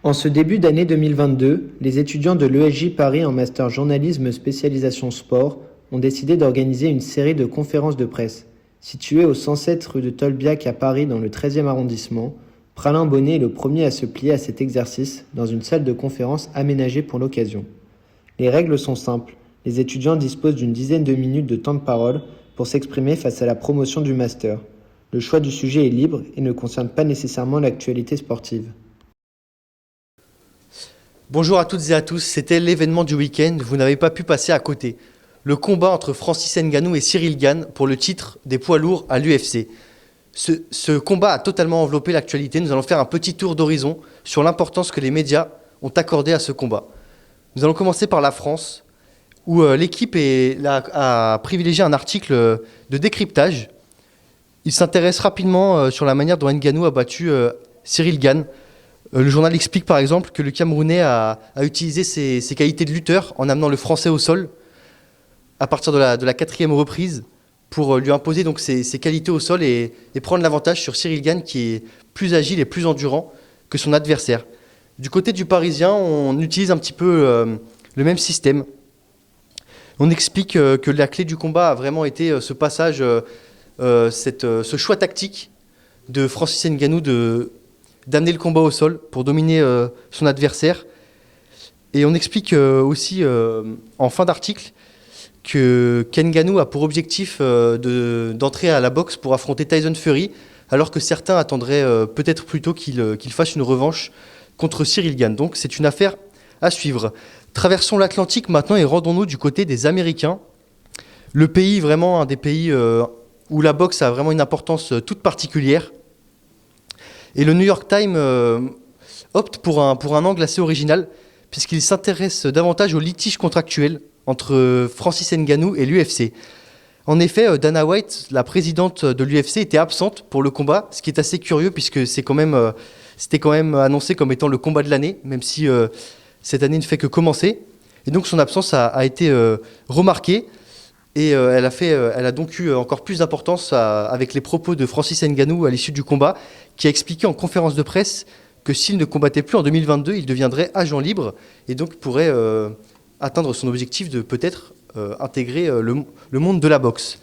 En ce début d'année 2022, les étudiants de l'ESJ Paris en master journalisme spécialisation sport ont décidé d'organiser une série de conférences de presse. Située au 107 rue de Tolbiac à Paris dans le 13e arrondissement, Pralin Bonnet est le premier à se plier à cet exercice dans une salle de conférence aménagée pour l'occasion. Les règles sont simples. Les étudiants disposent d'une dizaine de minutes de temps de parole pour s'exprimer face à la promotion du master. Le choix du sujet est libre et ne concerne pas nécessairement l'actualité sportive. Bonjour à toutes et à tous, c'était l'événement du week-end, vous n'avez pas pu passer à côté. Le combat entre Francis Ngannou et Cyril Gane pour le titre des poids lourds à l'UFC. Ce combat a totalement enveloppé l'actualité, nous allons faire un petit tour d'horizon sur l'importance que les médias ont accordée à ce combat. Nous allons commencer par la France, où l'équipe a privilégié un article de décryptage. Il s'intéresse rapidement sur la manière dont Ngannou a battu Cyril Gane. Le journal explique par exemple que le Camerounais a utilisé ses qualités de lutteur en amenant le Français au sol à partir de la quatrième reprise pour lui imposer donc ses qualités au sol et prendre l'avantage sur Cyril Gane qui est plus agile et plus endurant que son adversaire. Du côté du Parisien, on utilise un petit peu le même système. On explique que la clé du combat a vraiment été ce passage, ce choix tactique de Francis Ngannou d'amener le combat au sol pour dominer son adversaire. Et on explique aussi en fin d'article que Ngannou a pour objectif d'entrer à la boxe pour affronter Tyson Fury, alors que certains attendraient peut-être plutôt qu'il fasse une revanche contre Cyril Gane. Donc c'est une affaire à suivre. Traversons l'Atlantique maintenant et rendons-nous du côté des Américains. Le pays, vraiment un des pays où la boxe a vraiment une importance toute particulière. Et le New York Times opte pour un angle assez original, puisqu'il s'intéresse davantage aux litiges contractuels entre Francis Ngannou et l'UFC. En effet, Dana White, la présidente de l'UFC, était absente pour le combat, ce qui est assez curieux, puisque c'était quand même annoncé comme étant le combat de l'année, même si cette année ne fait que commencer. Et donc son absence a été remarquée, et elle a donc eu encore plus d'importance avec les propos de Francis Ngannou à l'issue du combat, qui a expliqué en conférence de presse que s'il ne combattait plus en 2022, il deviendrait agent libre et donc pourrait atteindre son objectif de peut-être intégrer le monde de la boxe.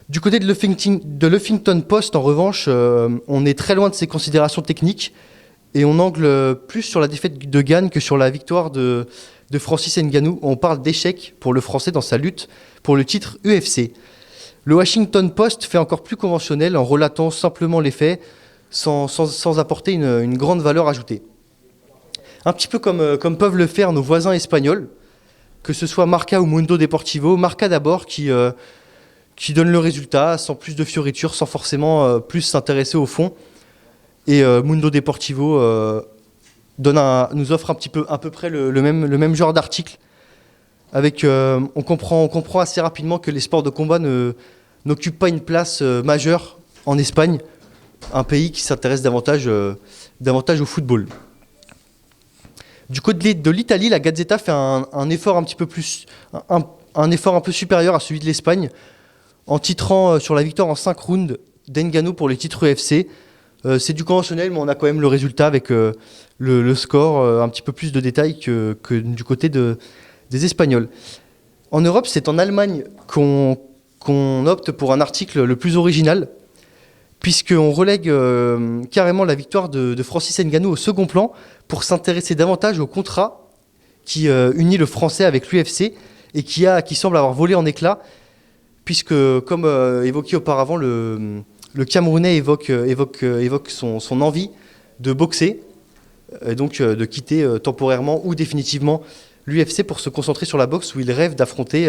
Du côté de l'Huffington Post, en revanche, on est très loin de ces considérations techniques et on angle plus sur la défaite de Gane que sur la victoire de Francis Ngannou. On parle d'échec pour le Français dans sa lutte pour le titre UFC. Le Washington Post fait encore plus conventionnel en relatant simplement les faits sans apporter une grande valeur ajoutée. Un petit peu comme peuvent le faire nos voisins espagnols, que ce soit Marca ou Mundo Deportivo. Marca d'abord qui donne le résultat sans plus de fioritures, sans forcément plus s'intéresser au fond. Et Mundo Deportivo nous offre à peu près le même genre d'article. On comprend assez rapidement que les sports de combat n'occupent pas une place majeure en Espagne, un pays qui s'intéresse davantage au football. Du côté de l'Italie, la Gazzetta fait un effort un effort un peu supérieur à celui de l'Espagne, en titrant sur la victoire en 5 rounds d'Ngannou pour le titre UFC. C'est du conventionnel, mais on a quand même le résultat avec le score, un petit peu plus de détails que du côté des Espagnols. En Europe, c'est en Allemagne qu'on opte pour un article le plus original, puisqu'on relègue carrément la victoire de Francis Ngannou au second plan pour s'intéresser davantage au contrat qui unit le Français avec l'UFC et qui semble avoir volé en éclats, puisque, comme évoqué auparavant, le Camerounais évoque son envie de boxer, et donc de quitter temporairement ou définitivement l'UFC pour se concentrer sur la boxe, où il rêve d'affronter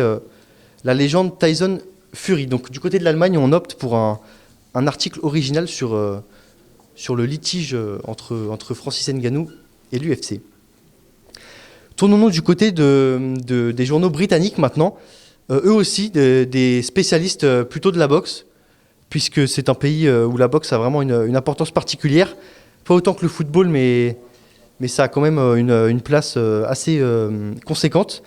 la légende Tyson Fury. Donc du côté de l'Allemagne, on opte pour un article original sur le litige entre Francis Ngannou et l'UFC. Tournons-nous du côté des journaux britanniques maintenant. Eux aussi, des spécialistes plutôt de la boxe, puisque c'est un pays où la boxe a vraiment une importance particulière. Pas autant que le football, mais ça a quand même une place assez conséquente.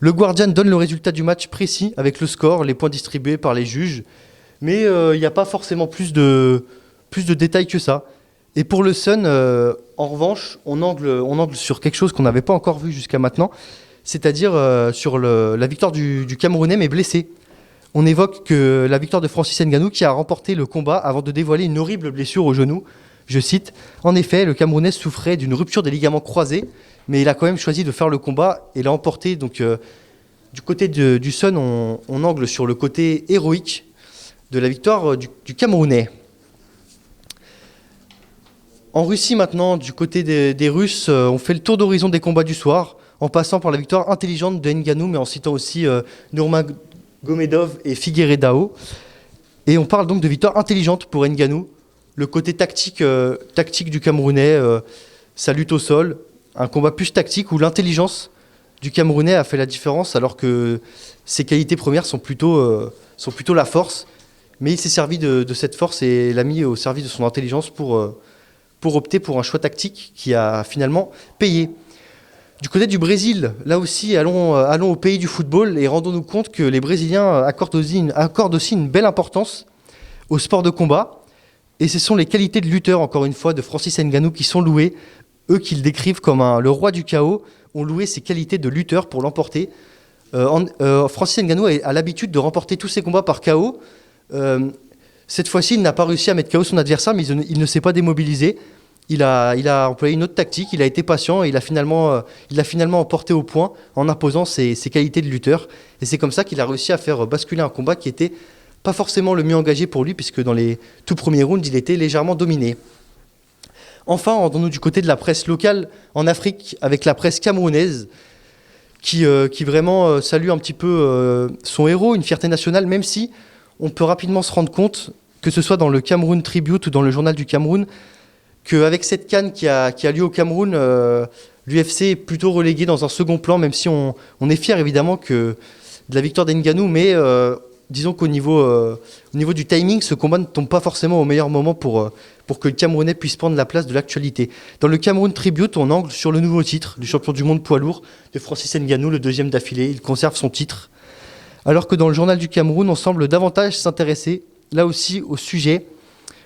Le Guardian donne le résultat du match précis avec le score, les points distribués par les juges, mais il n'y a pas forcément plus de détails que ça. Et pour le Sun, en revanche, on angle sur quelque chose qu'on n'avait pas encore vu jusqu'à maintenant, c'est-à-dire sur la victoire du Camerounais, mais blessé. On évoque que la victoire de Francis Ngannou qui a remporté le combat avant de dévoiler une horrible blessure au genou. Je cite, « En effet, le Camerounais souffrait d'une rupture des ligaments croisés, mais il a quand même choisi de faire le combat et l'a emporté. » Donc, du côté du Sun, on angle sur le côté héroïque de la victoire du Camerounais. En Russie maintenant, du côté des Russes, on fait le tour d'horizon des combats du soir, en passant par la victoire intelligente de Ngannou, mais en citant aussi Nurmagomedov et Figueiredo. Et on parle donc de victoire intelligente pour Ngannou. Le côté tactique du Camerounais, sa lutte au sol, un combat plus tactique où l'intelligence du Camerounais a fait la différence, alors que ses qualités premières sont plutôt la force. Mais il s'est servi de cette force et l'a mis au service de son intelligence pour opter pour un choix tactique qui a finalement payé. Du côté du Brésil, là aussi, allons au pays du football et rendons-nous compte que les Brésiliens accordent aussi une belle importance au sport de combat. Et ce sont les qualités de lutteur, encore une fois, de Francis Ngannou qui sont louées. Eux qui le décrivent comme le roi du chaos ont loué ses qualités de lutteur pour l'emporter. Francis Ngannou a l'habitude de remporter tous ses combats par KO. Cette fois-ci, il n'a pas réussi à mettre KO son adversaire, mais il ne s'est pas démobilisé. Il a employé une autre tactique, il a été patient et il a finalement emporté au point en imposant ses qualités de lutteur. Et c'est comme ça qu'il a réussi à faire basculer un combat qui était pas forcément le mieux engagé pour lui, puisque dans les tout premiers rounds, il était légèrement dominé. Enfin, rendons-nous du côté de la presse locale en Afrique, avec la presse camerounaise, qui vraiment salue un petit peu son héros, une fierté nationale, même si on peut rapidement se rendre compte, que ce soit dans le Cameroun Tribute ou dans le Journal du Cameroun, qu'avec cette CAN qui a lieu au Cameroun, l'UFC est plutôt relégué dans un second plan, même si on est fier évidemment de la victoire d'Ngannou, mais disons qu'au niveau du timing, ce combat ne tombe pas forcément au meilleur moment pour que le Camerounais puisse prendre la place de l'actualité. Dans le Cameroun Tribute, on angle sur le nouveau titre du champion du monde poids lourd de Francis Ngannou, le 2e d'affilée. Il conserve son titre. Alors que dans le Journal du Cameroun, on semble davantage s'intéresser, là aussi, au sujet,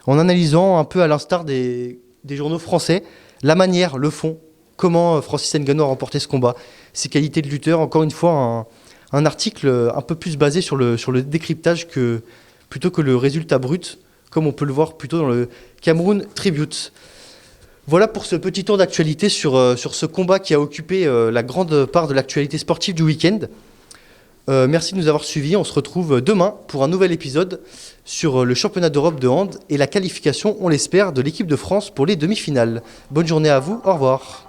en analysant un peu à l'instar des journaux français, la manière, le fond, comment Francis Ngannou a remporté ce combat, ses qualités de lutteur, encore une fois, un article un peu plus basé sur le décryptage plutôt que le résultat brut, comme on peut le voir plutôt dans le Cameroun Tribute. Voilà pour ce petit tour d'actualité sur ce combat qui a occupé la grande part de l'actualité sportive du week-end. Merci de nous avoir suivis. On se retrouve demain pour un nouvel épisode sur le championnat d'Europe de hand et la qualification, on l'espère, de l'équipe de France pour les demi-finales. Bonne journée à vous, au revoir.